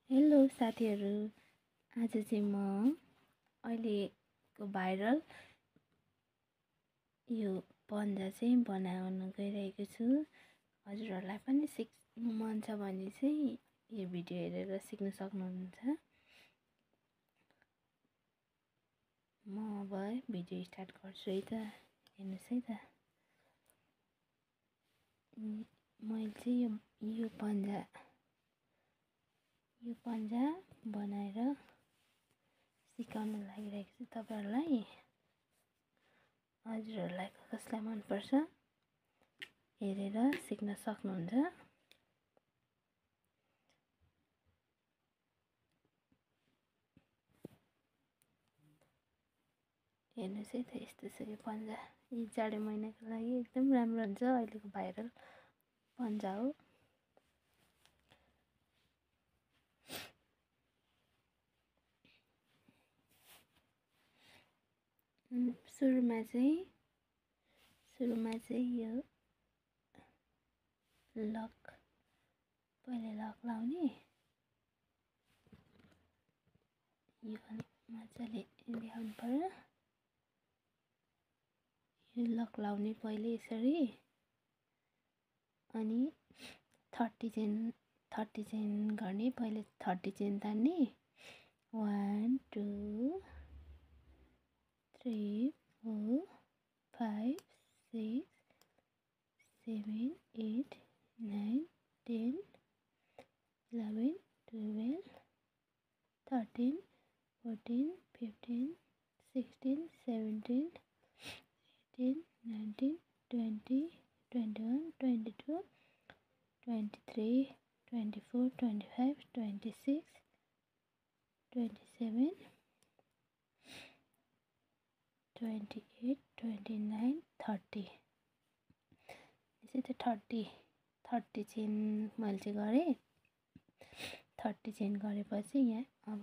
Hello साथीहरू, आज चाहिँ म अहिलेको भाइरल यो पन्जा चाहिँ बनाउन गइरहेको छु। हजुरहरूलाई पनि सिक्नु मन छ भने चाहिँ यो भिडियो हेरेर सिक्न सक्नुहुन्छ। म अब भिडियो स्टार्ट गर्छु है त, हेर्नुहोस् है त। मैले चाहिँ यो पन्जा बनाएर सिकाउन लागिरहेको छु तपाईहरुलाई। हजुरहरूलाई कसलाई मन पर्छ हेरेर सिक्न सक्नुहुन्छ। हेर्नुहोस् है त, यस्तो छ यो पन्जा। यो जाडो महिनाको लागि एकदम राम्रो हुन्छ। अहिलेको भाइरल पन्जा हो। सुरुमा चाहिँ यो लक पहिले लक लाउने, यो मजाले ल्याउनु पर्यो। यो लक लाउने पहिले यसरी, अनि 30 चेन गर्ने। पहिले 30 चेन तान्ने, 1 2 3 4 5 6 7 8 9 10 11 12 13 14 15 16 17 18 19 20 21 22 23 24 25 26 27 28 29 30। यसै त 30 चेन मैले चाहिँ गरेँ। 30 चेन गरेपछि यहाँ अब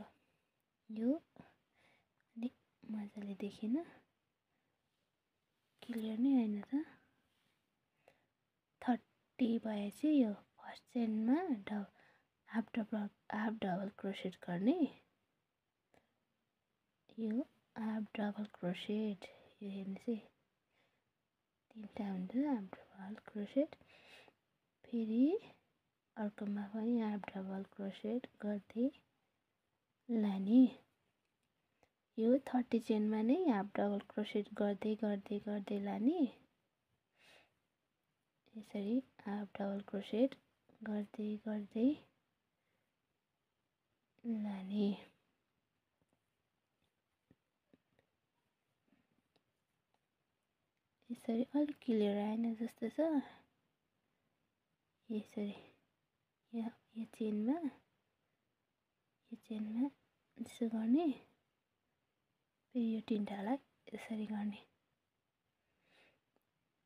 यो अलिक मजाले देखिन, क्लियर नै आएन त। 30 भएपछि यो फर्स्ट चेनमा हाफ डबल क्रोसेट गर्ने। यो हाफ डबल क्रोसेट, यो हेर्नुहोस् है, 3टा हुन्छ हाफ डबल क्रोसेट। फेरि अर्कोमा पनि हाफ डबल क्रोसेट गर्दै लाने। यो 30 चेनमा नै हाफ डबल क्रोसेट गर्दै गर्दै गर्दै लाने। यसरी हाफ डबल क्रोसेट गर्दै गर्दै लाने। यसरी अलिक क्लियर आएन जस्तो छ। यसरी यो चेनमा यसो गर्ने। फेरि यो 3टालाई यसरी गर्ने।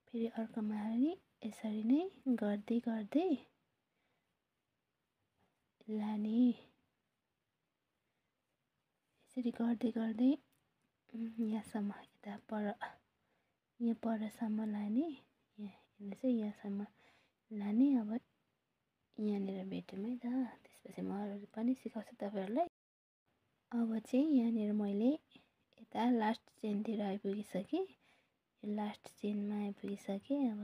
फेरि अर्कोमा पनि यसरी नै गर्दै गर्दै लाने। यसरी गर्दै गर्दै यहाँसम्म, यता यहाँ परसम्म लाने। यहाँ हेर्नुहोस् है, यहाँसम्म लाने। अब यहाँनिर भेट्यौँ है त। त्यसपछि म अरू पनि सिकाउँछु तपाईहरुलाई। अब चाहिँ यहाँनिर मैले यता लास्ट चेनतिर आइपुगिसकेँ। यो लास्ट चेनमा आइपुगिसकेँ। अब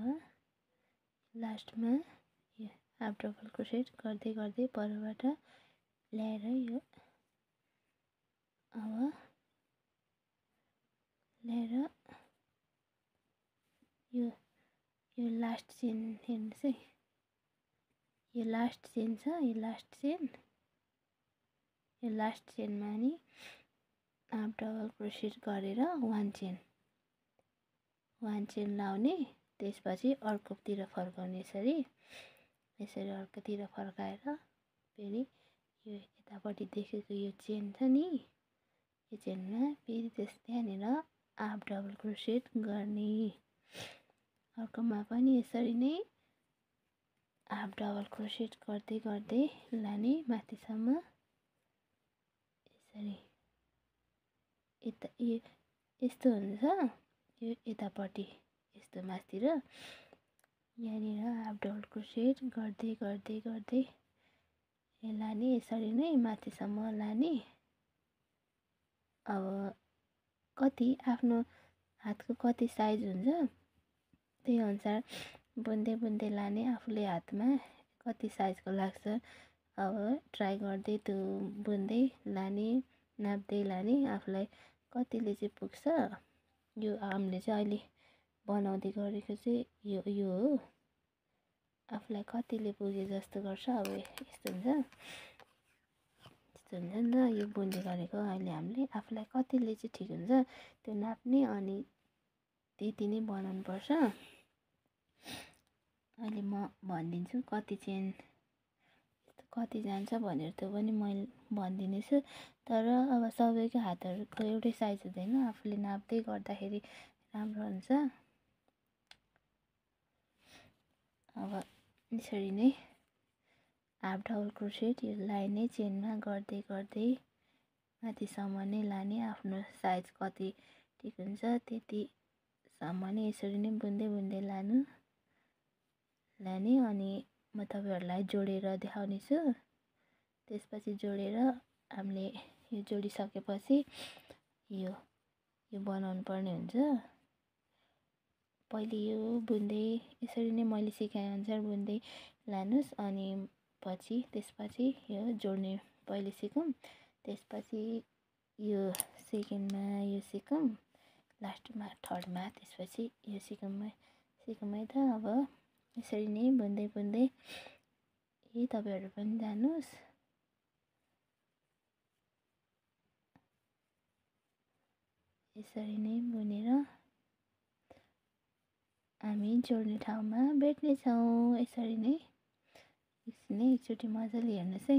लास्टमा यो हाफ डबल क्रोसेट गर्दै गर्दै परबाट ल्याएर यो अब ल्याएर यो लास्ट चेन हेर्नुहोस् है, यो लास्ट चेन छ। यो लास्ट चेनमा नि हाफ डबल क्रोसेट गरेर 1 चेन लाउने। त्यसपछि अर्कोतिर फर्काउने। यसरी अर्कोतिर फर्काएर फेरि यो यतापट्टि देखेको यो चेन छ नि, यो चेनमा फेरि त्यहाँनिर हाफ डबल क्रोसेट गर्ने। अर्कोमा पनि यसरी नै हाफ डबल क्रोसेट गर्दै गर्दै लाने माथिसम्म। यसरी यस्तो हुन्छ। यो यतापट्टि यस्तो माथितिर यहाँनिर हाफ डबल क्रोसेट गर्दै गर्दै गर्दै लाने यसरी नै माथिसम्म लाने। अब कति आफ्नो हातको कति साइज हुन्छ त्यही अनुसार बुन्दै बुन्दै लाने। आफूले हातमा कति साइजको लाग्छ अब ट्राई गर्दै त्यो बुन्दै लाने, नाप्दै लाने आफूलाई कतिले चाहिँ पुग्छ। यो हामीले चाहिँ अहिले बनाउँदै गरेको चाहिँ यो हो। आफूलाई कतिले पुगे जस्तो गर्छ अब यस्तो हुन्छ नि त। यो बुन्दै गरेको अहिले हामीले आफूलाई कतिले चाहिँ ठिक हुन्छ त्यो नाप्ने अनि त्यति नै बनाउनु पर्छ। अहिले म भनिदिन्छु कति चेन कति जान्छ भनेर त्यो पनि मैले भनिदिने छु। तर अब सबैको हातहरूको एउटै साइज हुँदैन, आफूले नाप्दै गर्दाखेरि राम्रो हुन्छ। अब यसरी नै हाफ डबल क्रोसेट यो लाइनै चेनमा गर्दै गर्दै माथिसम्म नै लाने। आफ्नो साइज कति ठिक हुन्छ त्यतिसम्म नै यसरी नै बुन्दै बुन्दै लाने। अनि म तपाईँहरूलाई जोडेर देखाउने छु। त्यसपछि जोडेर हामीले यो जोडिसकेपछि यो बनाउनु पर्ने हुन्छ। पहिले यो बुन्दै यसरी नै मैले सिकाएअनुसार बुन्दै लानुहोस्। अनि त्यसपछि यो जोड्ने पहिले सिकौँ, त्यसपछि यो सेकेन्डमा यो सिकौँ, लास्टमा थर्डमा त्यसपछि यो सिकौँ है त। अब यसरी नै बुन्दै बुन्दै तपाईँहरू पनि जानुहोस्। यसरी नै बुनेर हामी जोड्ने ठाउँमा भेट्नेछौँ। यसरी नै एकचोटि मजाले हेर्नुहोस् है।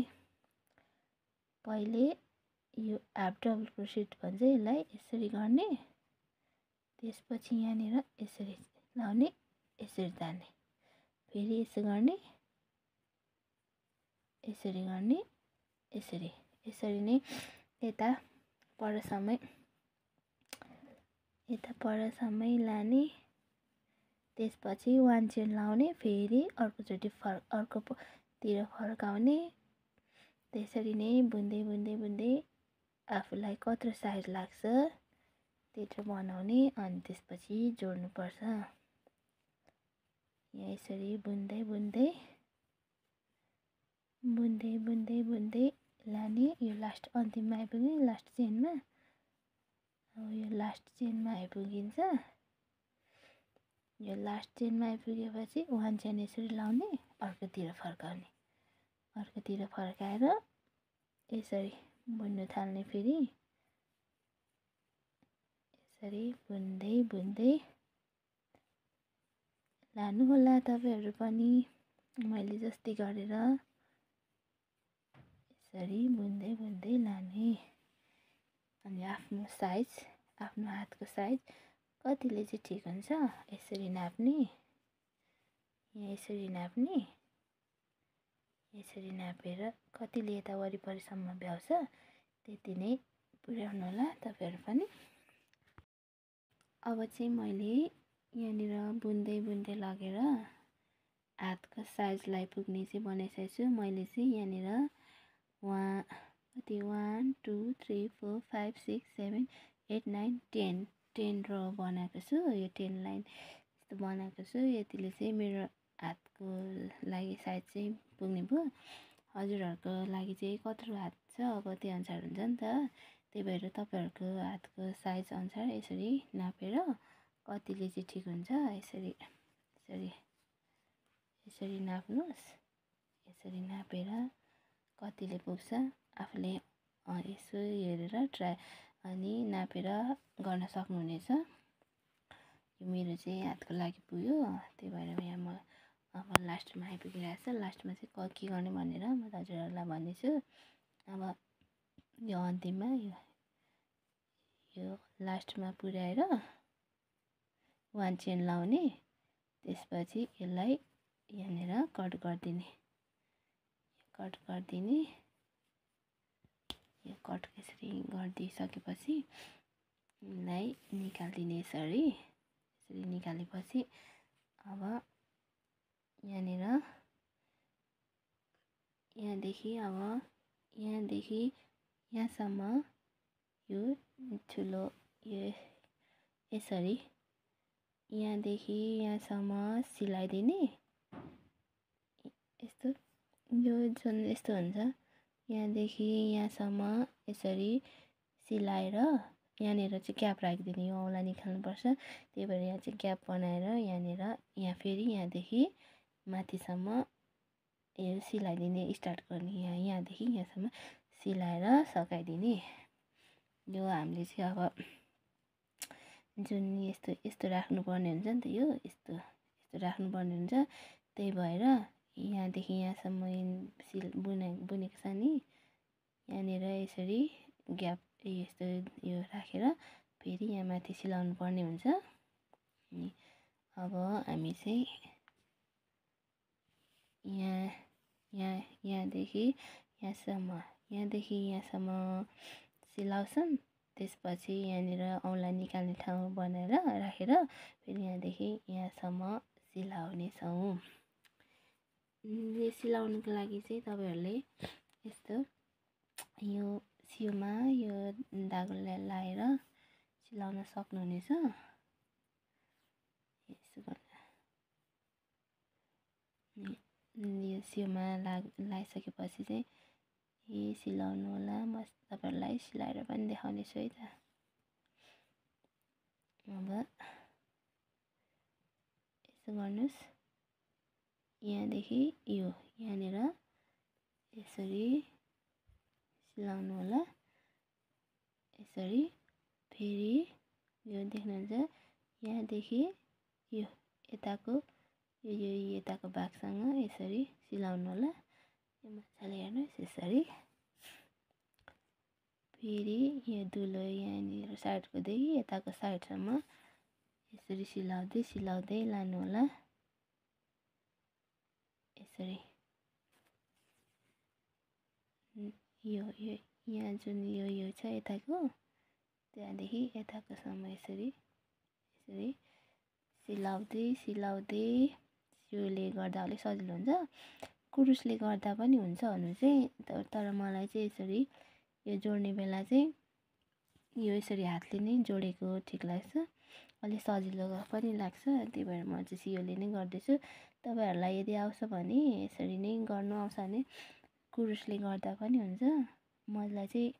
पहिले यो हाफ डबल क्रोसेट भन्छ यसलाई, यसरी गर्ने। त्यसपछि यहाँनिर यसरी लाउने, यसरी तान्ने, फेरि यसो गर्ने, यसरी गर्ने, यसरी नै यता परसम्मै लाने। त्यसपछि 1 चेन लाउने, फेरि अर्कोतिर फर्काउने। त्यसरी नै बुन्दै बुन्दै बुन्दै आफूलाई कत्रो साइज लाग्छ त्यत्रो बनाउने। अनि त्यसपछि जोड्नुपर्छ। यहाँ यसरी बुन्दै बुन्दै लाने। यो लास्ट अन्तिममा आइपुग्ने, लास्ट चेनमा। अब यो लास्ट चेनमा आइपुगिन्छ। यो लास्ट चेनमा आइपुगेपछि 1 चेन यसरी लाउने, अर्कोतिर फर्काउने, अर्कोतिर फर्काएर यसरी बुन्नु थाल्ने। फेरि यसरी बुन्दै बुन्दै लानु होला तपाईँहरू पनि मैले जस्तै गरेर यसरी बुन्दै बुन्दै लाने। अनि आफ्नो साइज, आफ्नो हातको साइज कतिले चाहिँ ठिक हुन्छ यसरी नाप्ने। यहाँ यसरी नाप्ने, यसरी नापेर कतिले यता वरिपरिसम्म भ्याउँछ त्यति नै पुर्याउनु होला तपाईँहरू पनि। अब चाहिँ मैले यहाँनिर बुन्दै बुन्दै लगेर हातको साइजलाई पुग्ने चाहिँ बनाइसकेको छु। मैले चाहिँ यहाँनिर 1 2 3 4 5 6 7 8 9 10 रो बनाएको छु। यो 10 लाइन यस्तो बनाएको छु। यतिले चाहिँ मेरो हातको लागि साइज चाहिँ पुग्ने भयो। हजुरहरूको लागि चाहिँ कत्रो हात छ अब त्यही अनुसार हुन्छ नि त। त्यही भएर तपाईँहरूको हातको साइज अनुसार यसरी नापेर कतिले चाहिँ ठिक हुन्छ यसरी नाप्नुहोस्। यसरी नापेर कतिले पुग्छ आफूले यसो हेरेर अनि नापेर गर्न सक्नुहुनेछ। यो मेरो चाहिँ हातको लागि पुग्यो, त्यही भएर यहाँ म अब लास्टमा आइपुगिरहेको छ। लास्टमा चाहिँ के गर्ने भनेर म हजुरहरूलाई भन्दैछु। अब यो अन्तिममा यो लास्टमा पुर्याएर 1 चेन लाउने। त्यसपछि यसलाई यहाँनिर कट गरिदिने। यो कट यसरी गरिदिइसकेपछि यसलाई निकालिदिने। यसरी निकालेपछि अब यहाँनिर यहाँदेखि अब यहाँदेखि यहाँसम्म यो ठुलो यो यसरी यहाँदेखि यहाँसम्म सिलाइदिने। यस्तो यो जुन यस्तो हुन्छ, यहाँदेखि यहाँसम्म यसरी सिलाएर यहाँनिर चाहिँ ग्याप राखिदिने। यो औँला निकाल्नुपर्छ, त्यही भएर यहाँ चाहिँ ग्याप बनाएर यहाँनिर यहाँ फेरि यहाँदेखि माथिसम्म यो सिलाइदिने स्टार्ट गर्ने। यहाँदेखि यहाँसम्म सिलाएर सकाइदिने। यो हामीले चाहिँ अब जुन यस्तो यस्तो राख्नुपर्ने हुन्छ नि त, यो यस्तो यस्तो राख्नुपर्ने हुन्छ। त्यही भएर यहाँदेखि यहाँसम्म बुनेको छ नि, यहाँनिर यसरी ग्याप यस्तो यो राखेर फेरि यहाँ माथि सिलाउनु पर्ने हुन्छ। अनि अब हामी चाहिँ यहाँदेखि यहाँसम्म सिलाउँछौँ। त्यसपछि यहाँनिर औँला निकाल्ने ठाउँ बनाएर राखेर फेरि यहाँदेखि यहाँसम्म सिलाउनेछौँ। यो सिलाउनुको लागि चाहिँ तपाईँहरूले यस्तो यो सियोमा यो धागोलाई लाएर सिलाउन सक्नुहुनेछ। यसो यो सियोमा लगाइसकेपछि चाहिँ सिलाउनु होला। म तपाईँहरूलाई सिलाएर पनि देखाउनेछु है त। अब यसो गर्नुहोस्, यहाँदेखि यो यहाँनिर यसरी सिलाउनु होला। यसरी फेरि यो देख्नुहुन्छ, यहाँदेखि यो यताको यो यताको भागसँग यसरी सिलाउनु होला। यो मजाले हेर्नुहोस्, यसरी फेरि यो दुलो यहाँनिर साइडकोदेखि यताको साइडसम्म यसरी सिलाउँदै सिलाउँदै लानु होला। यसरी यो यहाँ जुन यो छ यताको, त्यहाँदेखि यताकोसम्म यसरी यसरी सिलाउँदै सिलाउँदै सियोले गर्दा अलिक सजिलो हुन्छ। कुरुसले गर्दा पनि हुन्छ हुनु चाहिँ, तर मलाई चाहिँ यसरी यो जोड्ने बेला चाहिँ यो यसरी हातले नै जोडेको ठिक लाग्छ, अलिक सजिलो पनि लाग्छ। त्यही भएर म चाहिँ सियोले नै गर्दैछु। तपाईँहरूलाई यदि आउँछ भने यसरी नै गर्नु आउँछ भने कुरुसले गर्दा पनि हुन्छ। मलाई चाहिँ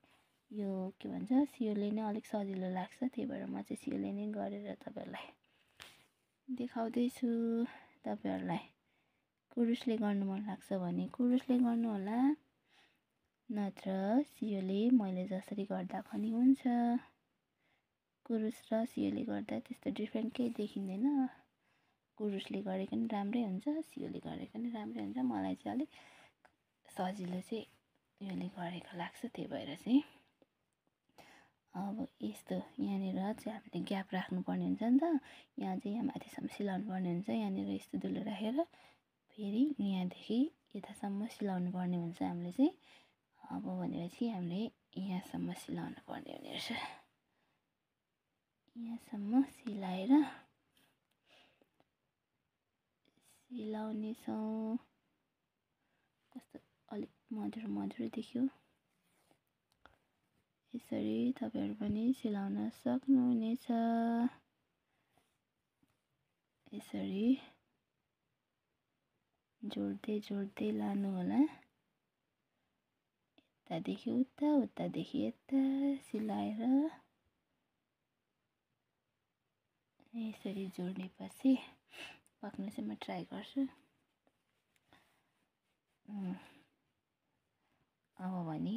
यो के भन्छ सियोले नै अलिक सजिलो लाग्छ। त्यही भएर म चाहिँ सियोले नै गरेर तपाईँहरूलाई देखाउँदैछु। तपाईँहरूलाई कुरुसले गर्नु मन लाग्छ भने कुरुसले गर्नु होला, नत्र सियोले मैले जसरी गर्दा पनि हुन्छ। कुरुस र सियोले गर्दा त्यस्तो डिफ्रेन्ट केही देखिँदैन। कुरुसले गरेको पनि राम्रै हुन्छ, सियोले गरेको पनि राम्रै हुन्छ। मलाई चाहिँ अलिक सजिलो चाहिँ योले गरेको लाग्छ। त्यही भएर चाहिँ अब यस्तो यहाँनिर चाहिँ हामीले ग्याप राख्नुपर्ने हुन्छ नि त। यहाँ चाहिँ यहाँ माथिसम्म सिलाउनु पर्ने हुन्छ। यहाँनिर यस्तो दुलो राखेर फेरि यहाँदेखि यतासम्म सिलाउनु पर्ने हुन्छ हामीले चाहिँ। अब भनेपछि हामीले यहाँसम्म सिलाउनु पर्ने हुने रहेछ। यहाँसम्म सिलाएर सिलाउनेछौँ। कस्तो अलिक मधुरो देखियो। यसरी तपाईँहरू पनि सिलाउन सक्नुहुनेछ। यसरी जोड्दै जोड्दै लानु होला। यतादेखि उता उतादेखि यता सिलाएर यसरी जोड्नेपछि पक्न चाहिँ म ट्राई गर्छु। अब भने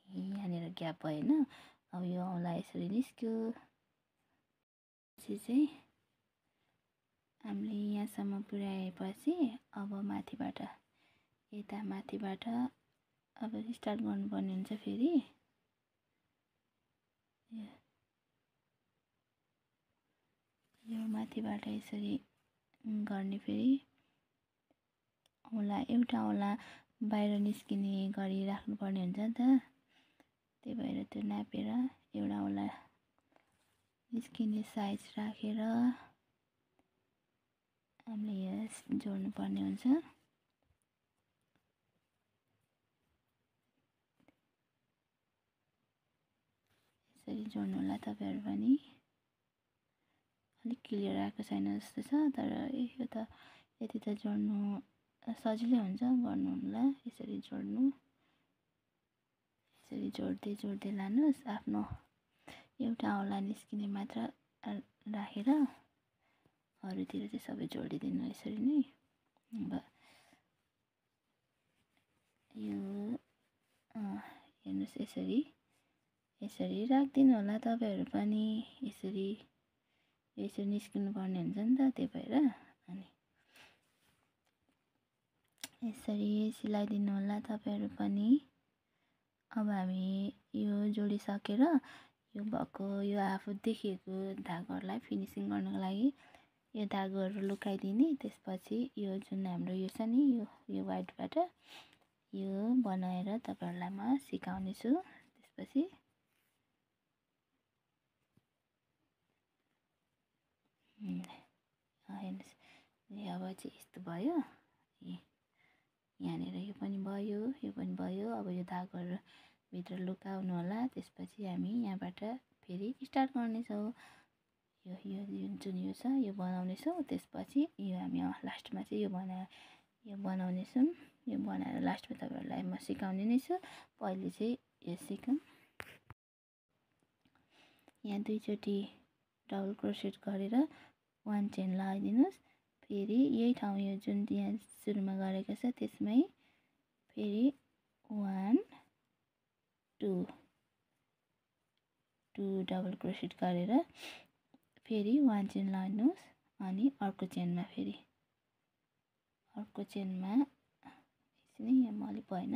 यहाँनिर ग्याप भएन। अब यो औँला यसरी निस्क्यो। चाहिँ हामीले यहाँसम्म पुर्याएपछि अब माथिबाट यता माथिबाट अब स्टार्ट गर्नुपर्ने हुन्छ। फेरि यो माथिबाट यसरी गर्ने। फेरि औँला एउटा औँला बाहिर निस्किने गरी राख्नुपर्ने हुन्छ नि त। त्यही भएर त्यो नापेर एउटा औँला निस्किने साइज राखेर हामीले यहाँ जोड्नुपर्ने हुन्छ। यसरी जोड्नु होला तपाईहरु पनि। अलिक क्लियर आएको छैन जस्तो छ, तर यो त यति त जोड्नु सजिलै हुन्छ, गर्नु होला। यसरी जोड्नु, यसरी जोड्दै जोड्दै लानुस्। आफ्नो एउटा औँला निस्किने मात्र राखेर अरूतिर चाहिँ सबै जोडिदिनु यसरी नै। अब यो हेर्नुस्, यसरी यसरी राख्दिनु होला तपाईहरु पनि। यसरी यसरी निस्किनु पर्ने हुन्छ नि त, त्यही भएर अनि यसरी सिलाइदिनु होला तपाईहरु पनि। अब हामी यो जोडिसकेर यो भएको यो आफू देखिएको धागोहरुलाई फिनिसिङ गर्नको लागि यो धागोहरु लुकाइदिने। त्यसपछि यो जुन हाम्रो यो छ नि, यो व्हाइटबाट यो बनाएर तपाईहरुलाई म सिकाउने छु। त्यसपछि हेर्नुस्, अब चाहिँ यस्तो भयो। यहाँनिर यो पनि भयो, यो पनि भयो। अब यो धागोहरु भित्र लुकाउनु होला। त्यसपछि हामी यहाँबाट फेरि स्टार्ट गर्नेछौँ। यो जुन यो छ यो बनाउनेछौँ। त्यसपछि यो हामी लास्टमा चाहिँ यो बनाउनेछौँ। यो बनाएर लास्टमा तपाईहरुलाई म सिकाउने नै छु। पहिले चाहिँ यो सिकौं। यहाँ दुईचोटी डबल क्रोसेट गरेर 1 चेन लगाइदिनुस्। फेरि यही ठाउँ यो जुन यहाँ सुरुमा गरेको छ त्यसमै फेरि 1 2 डबल क्रोसेट गरेर फेरि 1 चेन लगाइदिनुस्। अनि अर्को चेनमा फेरि अर्को चेनमा यसरी यहाँ मैले भएन,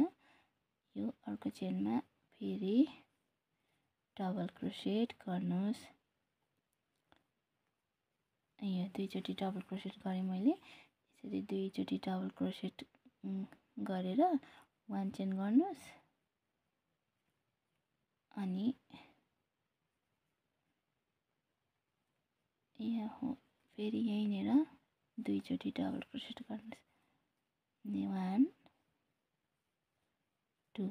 यो अर्को चेनमा फेरि डबल क्रोसेट गर्नुस्। यो दुईचोटी डबल क्रोसेट गरेँ मैले। यसरी दुईचोटी डबल क्रोसेट गरेर 1 चेन गर्नुस्। अनि यहाँ हो फेरि यहीँनिर दुईचोटी डबल क्रोसेट गर्नुस्। 1 2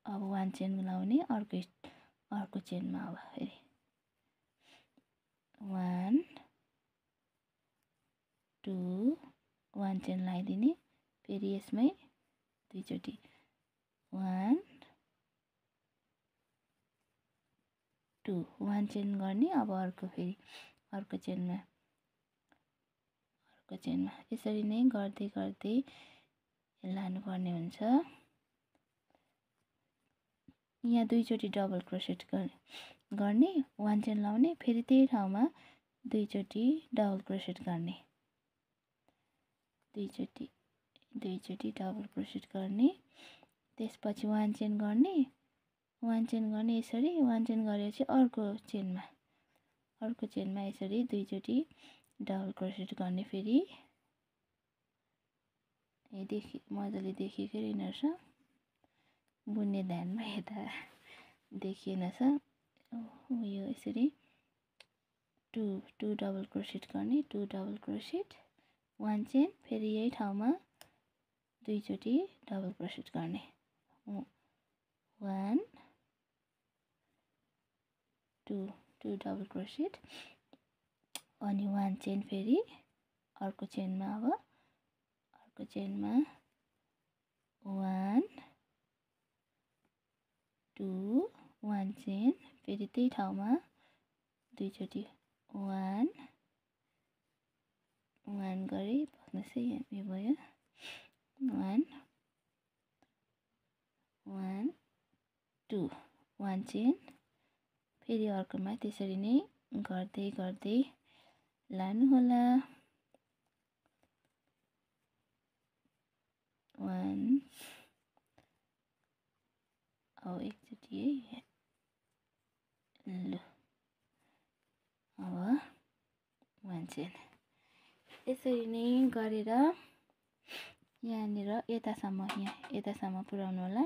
अब 1 चेन लाउने अर्को चेनमा अब फेरि 1 2 1 चेन लगाइदिने। फेरि यसमै दुईचोटी 1 2 1 चेन गर्ने। अब अर्को फेरि अर्को चेनमा यसरी नै गर्दै गर्दै लानुपर्ने हुन्छ। यहाँ दुईचोटी डबल क्रोसेट गर्ने 1 चेन लाउने। फेरि त्यही ठाउँमा दुईचोटी डबल क्रोसेट गर्ने, दुईचोटी डबल क्रोसेट गर्ने। त्यसपछि 1 चेन गर्ने, 1 चेन गर्ने। यसरी 1 चेन गरेपछि अर्को चेनमा यसरी दुईचोटी डबल क्रोसेट गर्ने। फेरि मजाले देखिएको रहेनछ, बुन्ने ध्यानमा यता देखिएन छ। यो यसरी 2 डबल क्रोसेट गर्ने, 2 डबल क्रोसेट 1 चेन। फेरि यही ठाउँमा दुईचोटी डबल क्रोसेट गर्ने, 1 2 डबल क्रोसेट अनि 1 चेन। फेरि अर्को चेनमा अब अर्को चेनमा 1 2 1 चेन। फेरि त्यही ठाउँमा दुईचोटी 1 गरे। बस्नुस् है, यो भयो 1 2 1 चेन। फेरि अर्कोमा त्यसरी नै गर्दै गर्दै लानु होला। 1 अब एकचोटि है, ल अब 1 चेन। यसरी नै गरेर यहाँनिर यतासम्म पुर्याउनु होला।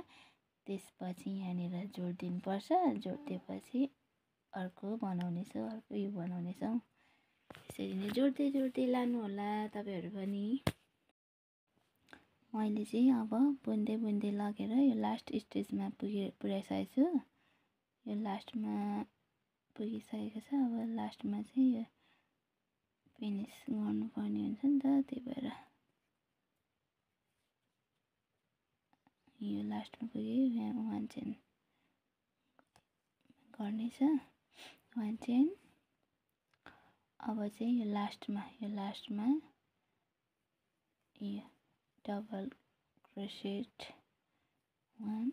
त्यसपछि यहाँनिर जोडिदिनु पर्छ। जोडिदिएपछि अर्को बनाउनेछौँ, अर्को यो बनाउनेछौँ। यसरी नै जोड्दै जोड्दै लानु होला तपाईहरु पनि। मैले चाहिँ अब बुन्दै लगेर यो लास्ट स्टेजमा पुर्याइसकेको छु। यो लास्टमा पुगिसकेको छ। अब लास्टमा चाहिँ यो फिनिस गर्नुपर्ने हुन्छ नि त, त्यही भएर यो लास्टमा पुग्यो। यहाँ 1 चेन गर्ने छ, 1 चेन। अब चाहिँ यो लास्टमा यो डबल क्रोसेट 1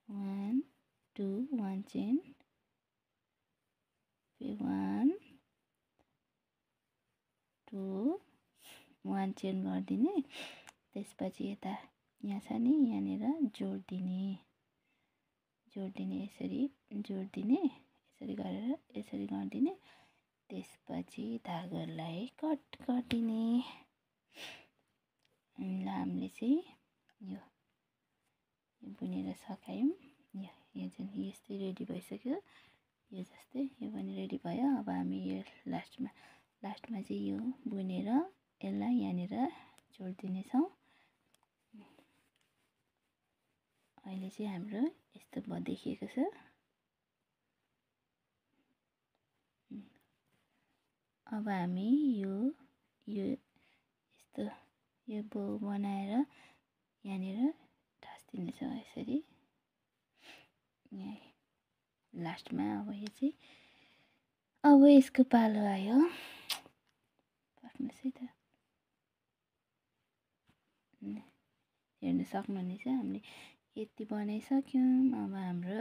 1 2 1 चेन, फेरि 1 2 1 चेन गरिदिने। त्यसपछि यता यहाँ छ नि, यहाँनिर जोड दिने यसरी जोड दिने, यसरी गरेर यसरी गरिदिने। त्यसपछि धागोलाई कट गरिदिने। ल हामीले चाहिँ यो बुनेर सकायौँ। यो जुन यस्तै रेडी भइसक्यो, यो जस्तै यो पनि रेडी भयो। अब हामी यो लास्टमा चाहिँ यो बुनेर यसलाई यहाँनिर जोडिदिनेछौँ। अहिले चाहिँ हाम्रो यस्तो देखिएको छ। अब हामी यो यस्तो यो बो बनाएर यहाँनिर टाँसिदिनेछौँ यसरी। यहाँ लास्टमा अब यो चाहिँ अब यसको पालो आयो। पर्नुहोस् है त, हेर्न सक्नुहुनेछ हामीले यति बनाइसक्यौँ। अब हाम्रो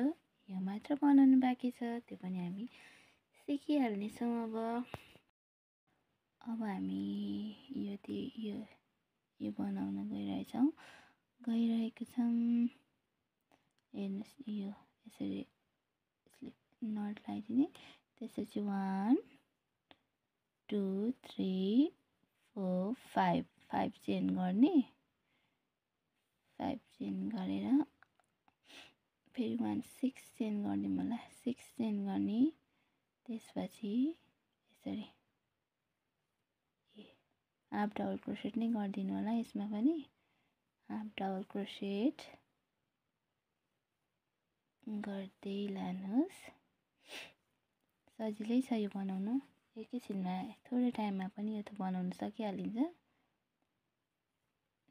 यो मात्र बनाउनु बाँकी छ, त्यो पनि हामी सिकिहाल्नेछौँ। अब हामी यो बनाउन गइरहेको छौँ। हेर्नुहोस्, यो यसरी नट लगाइदिने। त्यसपछि 1 2 3 4 5 चेन गर्ने। 5 चेन गरेर फेरि 6 चेन गर्ने, मलाई 6 चेन गर्ने। त्यसपछि यसरी हाफ डबल क्रोसेट नै गरिदिनु होला। यसमा पनि हाफ डबल क्रोसेट गर्दै लानुहोस्। सजिलै छ यो बनाउनु, एकैछिनमा थोरै टाइममा पनि यो त बनाउन सकिहालिन्छ।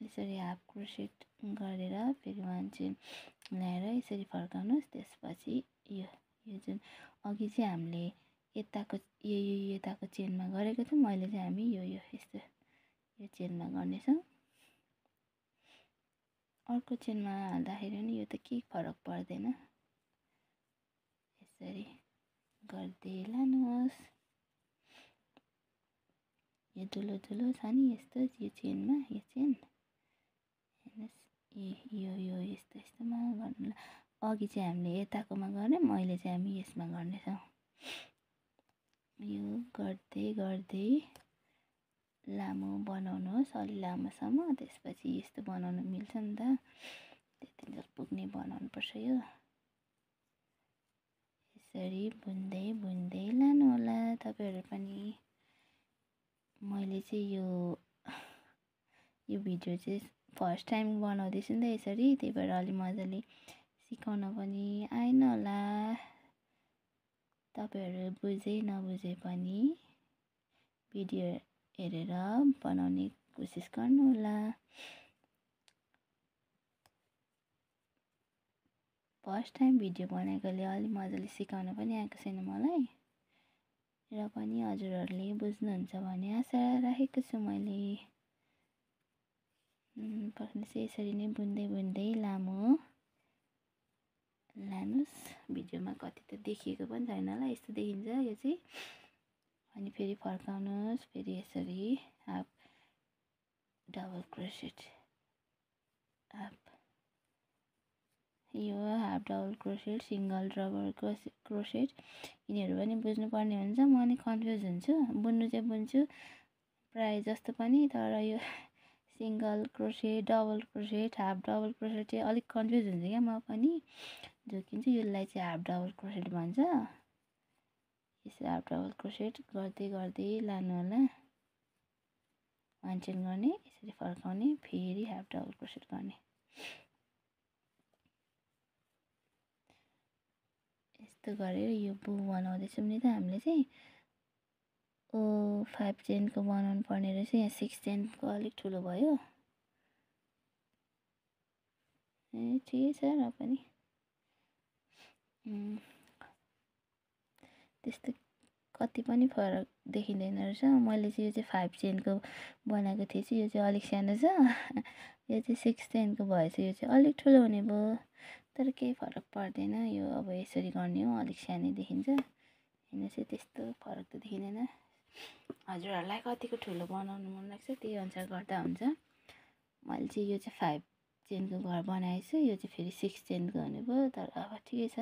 यसरी हाफ क्रोसेट गरेर फेरि 1 चेन ल्याएर यसरी फर्काउनुहोस्। त्यसपछि यो जुन अघि चाहिँ हामीले यताको चेनमा गरेको थियौँ, अहिले चाहिँ हामी यस्तो यो चेनमा गर्नेछौँ। अर्को चेनमा हाल्दाखेरि नि यो त केही फरक पर्दैन। यसरी गर्दै लानुहोस्। यो दुलो छ नि यस्तो, यो चेनमा यो चेन हेर्नुहोस्, यो यस्तोमा गर्नु। अघि चाहिँ हामीले यताकोमा गऱ्यौँ, अहिले चाहिँ हामी यसमा गर्नेछौँ। यो गर्दै लामो बनाउनुहोस्, अलि लामोसम्म। त्यसपछि यस्तो बनाउन मिल्छ नि त, त्यति पुग्ने बनाउनुपर्छ। यो यसरी बुन्दै लानु होला तपाईँहरू पनि। मैले चाहिँ यो भिडियो चाहिँ फर्स्ट टाइम बनाउँदैछु नि त यसरी, त्यही भएर अलि मजाले सिकाउन पनि आएन होला। तपाईँहरू बुझे नबुझे पनि भिडियो हेरेर बनाउने कोसिस गर्नु होला। फर्स्ट टाइम भिडियो बनाएकोले अलि मजाले सिकाउन पनि आएको छैन मलाई, र पनि हजुरहरूले बुझ्नुहुन्छ भन्ने आशा राखेको छु मैले। पर्नुहोस्, यसरी नै बुन्दै लामो लानुहोस्। भिडियोमा कति त देखिएको पनि छैन होला, यस्तो देखिन्छ यो चाहिँ। अनि फेरि फर्काउनुहोस्, फेरि यसरी हाफ डबल क्रोसेट, यो हाफ डबल क्रोसेट, सिङ्गल डबल क्रोसेट, यिनीहरू पनि बुझ्नुपर्ने हुन्छ। म नि कन्फ्युज हुन्छु, बुन्नु चाहिँ बुन्छु प्रायः जस्तो पनि, तर यो सिङ्गल क्रोसेट, डबल क्रोसेट, हाफ डबल क्रोसेट चाहिँ अलिक कन्फ्युज हुन्छ क्या म पनि, झुकिन्छु। यसलाई चाहिँ हाफ डबल क्रोसेट भन्छ। यसरी हाफ डबल क्रोसेट गर्दै लानु होला। 1 चेन गर्ने, यसरी फर्काउने, फेरि हाफ डबल क्रोसेट गर्ने। यस्तो गरेर यो बु बनाउँदैछौँ नि त हामीले चाहिँ। 5 चेनको बनाउनु पर्ने रहेछ। यहाँ 6 चेनको अलिक ठुलो भयो। ठिकै छ र पनि त्यस्तो कति पनि फरक देखिँदैन रहेछ। मैले चाहिँ यो चाहिँ 5 चेनको बनाएको थिएँ चाहिँ यो चाहिँ अलिक सानो छ। यो चाहिँ 6 चेनको भएछ। यो चाहिँ अलिक ठुलो हुने भयो, तर केही फरक पर्दैन। यो अब यसरी गर्ने हो, अलिक सानै देखिन्छ। होइन चाहिँ त्यस्तो फरक त देखिँदैन। हजुरहरूलाई कतिको ठुलो बनाउनु मन लाग्छ त्यही अनुसार गर्दा हुन्छ। मैले चाहिँ यो चाहिँ 5 चेनको घर बनाएछु। यो चाहिँ फेरि 6 चेनको हुने भयो, तर अब ठिकै छ।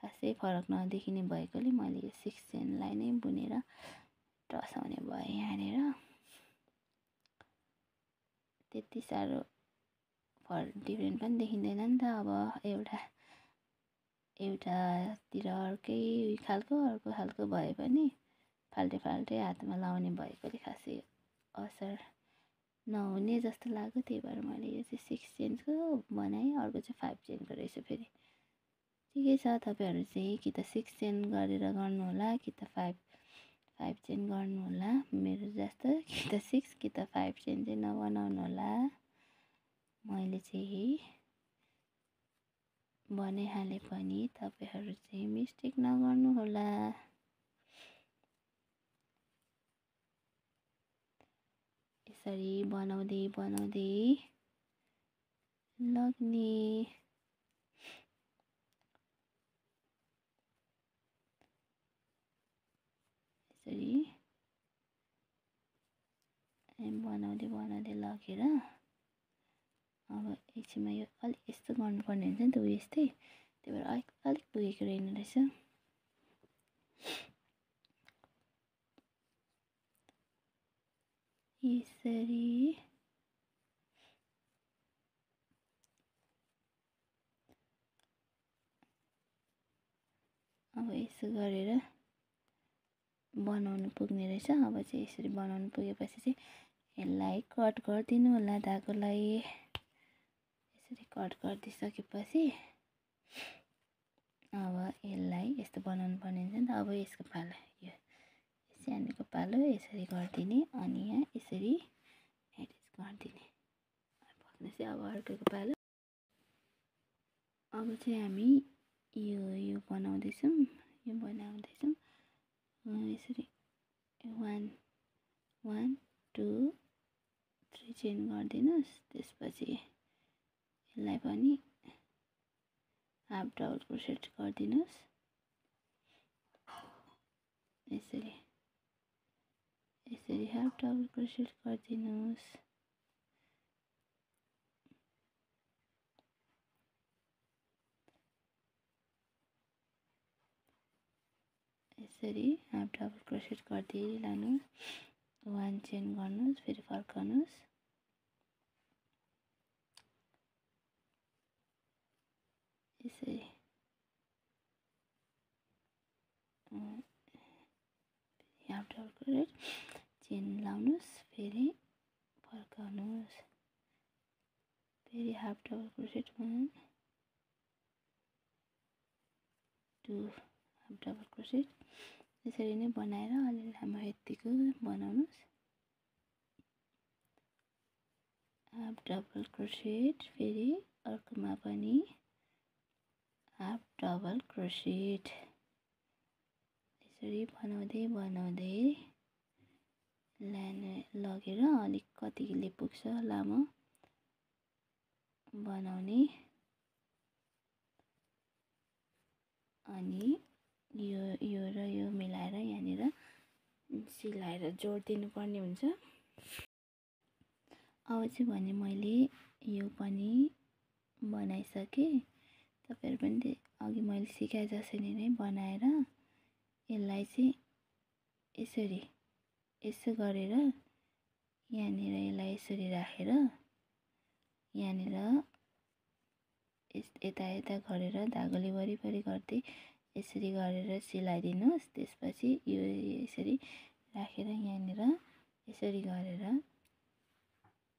खासै फरक नदेखिने भएकोले मैले यो 6 चेनलाई नै बुनेर टसाउने भएँ यहाँनिर। त्यति साह्रो डिफ्रेन्ट पनि देखिँदैन नि त। अब एउटातिर अर्कै खालको अर्को खालको भए पनि फाल्टै फाल्टै हातमा लाउने भएकोले खासै असर नहुने जस्तो लाग्यो। त्यही भएर मैले यो चाहिँ 6 चेनको बनाएँ। अर्को चाहिँ 5 चेनको रहेछ फेरि। ठिकै छ। तपाईँहरू चाहिँ कि त 6 चेन गरेर गर्नुहोला कि त 5 चेन गर्नुहोला मेरो जस्तो, कि त 6 कि त 5 चेन चाहिँ नबनाउनु होला। मैले चाहिँ बनाइहालेँ पनि तपाईँहरू चाहिँ मिस्टेक नगर्नु होला। यसरी बनाउँदै बनाउँदै लग्ने। यसरी बनाउँदै बनाउँदै लगेर अब एकछिनमा यो अलिक यस्तो गर्नुपर्ने हुन्छ नि त, यस्तै। त्यही भएर अलिक पुगेको रहेन रहेछ। यसरी अब यसो गरेर बनाउनु पुग्ने रहेछ। अब चाहिँ यसरी बनाउनु पुगेपछि चाहिँ यसलाई कट गरिदिनु होला धागोलाई। यसरी कट गरिदिइसकेपछि अब यसलाई यस्तो बनाउनु पर्ने हुन्छ नि त। अब यसको पालो, यो सानोको पालो यसरी गरिदिने, अनि यहाँ यसरी एड्जस्ट गरिदिने। चाहिँ अब अर्कोको पालो। अब चाहिँ हामी यो बनाउँदैछौँ। यसरी 1 2 3 चेन गरिदिनुहोस्। त्यसपछि यसलाई पनि हाफ डबल क्रोसेट गरिदिनुहोस्। यसरी हाफ डबल क्रोसेट गरिदिनुहोस्। यसरी हाफ डबल क्रोसेट गर्दै लानुहोस्। 1 चेन गर्नुहोस्, फेरि फर्काउनुहोस्। यसरी हाफ डबल क्रोसेट चेन लाउनुहोस्, फेरि फर्काउनुहोस्। फेरि हाफ डबल क्रोसेट 1 2 हाफ डबल क्रोसेट। यसरी नै बनाएर अलि लामो यतिको बनाउनुहोस्। हाफ डबल क्रोसेट, फेरि अर्कोमा पनि हाफ डबल क्रोसेट। यसरी बनाउँदै बनाउँदै लगेर अलिक कतिले पुग्छ लामो बनाउने। अनि यो र यो मिलाएर यहाँनिर सिलाएर जोडिदिनु पर्ने हुन्छ। अब चाहिँ भने मैले यो पनि बनाइसकेँ। तपाईँहरू पनि अघि मैले सिकाए जसरी नै बनाएर यसलाई चाहिँ यसो गरेर यहाँनिर यसलाई यसरी राखेर यहाँनिर यता गरेर धागोले वरिपरि गर्दै यसरी गरेर सिलाइदिनुहोस्। त्यसपछि यो यसरी राखेर यहाँनिर यसरी गरेर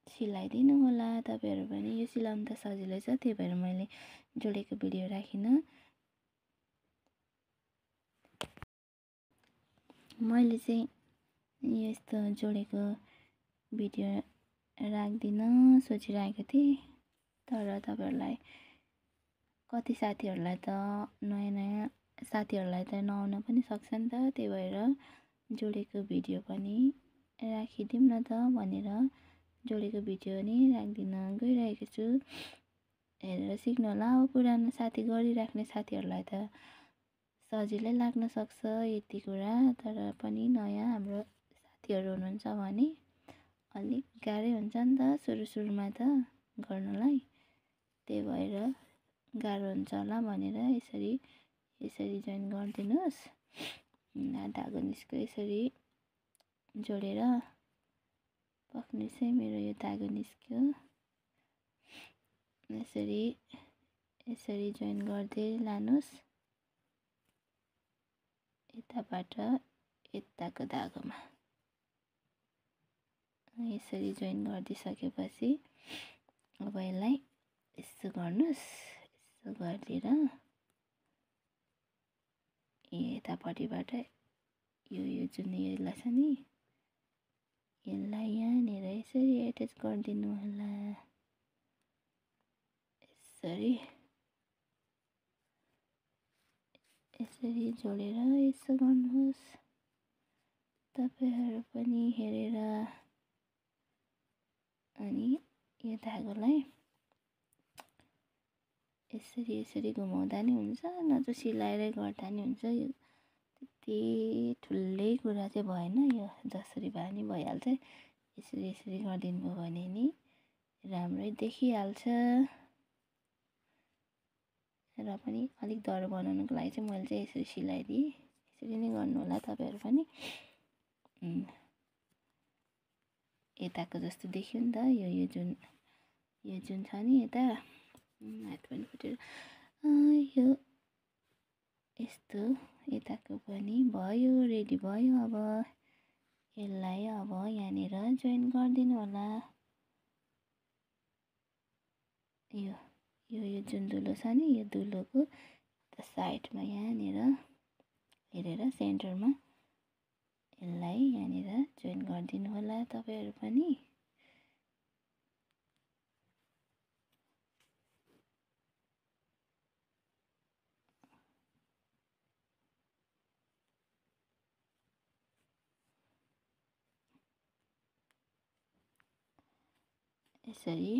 सिलाइदिनु होला। तपाईँहरू पनि यो सिलाउनु त सजिलै छ, त्यही भएर मैले जोडेको भिडियो राखिनँ। मैले चाहिँ यस्तो जोडेको भिडियो राख्दिनँ सोचिरहेको थिएँ, तर तपाईँहरूलाई कति साथीहरूलाई त नयाँ साथीहरूलाई त नआउन पनि सक्छ नि त, त्यही भएर जोडेको भिडियो पनि राखिदिउँ न त भनेर जोडेको भिडियो नि राखिदिन गइरहेको छु। हेरेर सिक्नु होला। अब पुरानो साथी गरिराख्ने साथीहरूलाई त सजिलै लाग्न सक्छ यति कुरा, तर पनि नयाँ हाम्रो साथीहरू हुनुहुन्छ भने अलिक गाह्रै हुन्छ नि त सुरुमा त गर्नलाई, त्यही भएर गाह्रो हुन्छ होला भनेर यसरी जोइन गरिदिनुहोस्। धागो निस्क्यो यसरी जोडेर पक्नु चाहिँ मेरो यो धागो निस्क्यो, यसरी जोइन गर्दै लानुहोस् यताबाट यताको धागोमा। यसरी जोइन गरिदिसकेपछि अब यसलाई यसो गर्नुहोस्, यसो गरिदिएर यतापट्टिबाट यो जुन यसलाई छ नि यसलाई यहाँनिर यसरी एट्याच गरिदिनु होला। यसरी जोडेर यसो गर्नुहोस्। तपाईहरु पनि हेरेर अनि यो धागोलाई यसरी घुमाउँदा नि हुन्छ, नत्र सिलाएरै गर्दा नि हुन्छ। यो त्यति ठुलै कुरा चाहिँ भएन, यो जसरी भए नि भइहाल्छ। यसरी गरिदिनु भयो भने नि राम्रै देखिहाल्छ। र पनि अलिक डर बनाउनुको लागि चाहिँ मैले चाहिँ यसरी सिलाइदिएँ। यसरी नै गर्नु होला तपाईहरु पनि। यताको जस्तो देखियो नि त, यो जुन छ नि यता हात पनि फुटेर यो यस्तो यताको पनि भयो, रेडी भयो। अब यसलाई अब यहाँनिर जोइन गरिदिनु होला। यो जुन दुलो छ नि, यो दुलोको साइडमा यहाँनिर हेरेर सेन्टरमा यसलाई यहाँनिर जोइन गरिदिनु होला तपाईहरु पनि। यसरी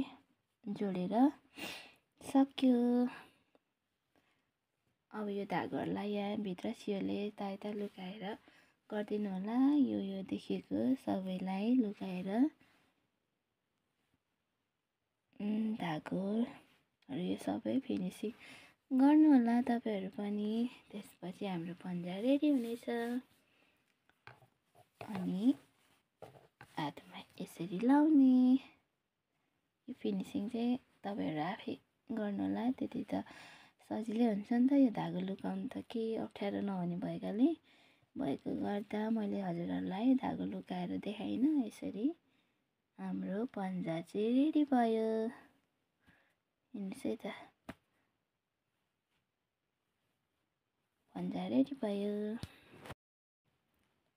जोडेर सक्यो। अब यो धागोहरूलाई यहाँ भित्र सियोले यता लुकाएर गरिदिनु होला। यो देखिएको सबैलाई लुकाएर धागोहरू यो सबै फिनिसिङ गर्नु होला तपाईहरु पनि। त्यसपछि हाम्रो पन्जा रेडी हुनेछ। अनि हातमा यसरी लाउने। यो फिनिसिङ चाहिँ तपाईहरु आफै गर्नु होला। त्यति त सजिलै हुन्छ नि त, यो धागो लुकाउनु त केही अप्ठ्यारो नहुने भएको गर्दा मैले हजुरहरूलाई धागो लुकाएर देखाइन। यसरी हाम्रो पन्जा चाहिँ रेडी भयो। हेर्नुस् है त, पन्जा रेडी भयो।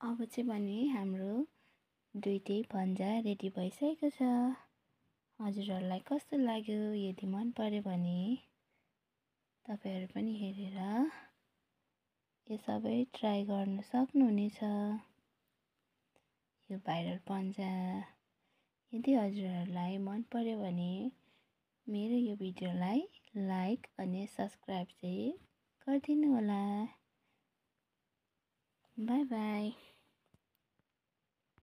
अब चाहिँ भने हाम्रो दुईटै पन्जा रेडी भइसकेको छ। हजुरहरूलाई कस्तो लाग्यो? यदि मन पर्यो भने तपाईहरु पनि हेरेर यो सबै ट्राई गर्न सक्नुहुनेछ। यो भाइरल पन्जा यदि हजुरहरूलाई मन पर्यो भने मेरो यो भिडियोलाई लाइक अनि सब्स्क्राइब चाहिँ गरिदिनु होला। By by.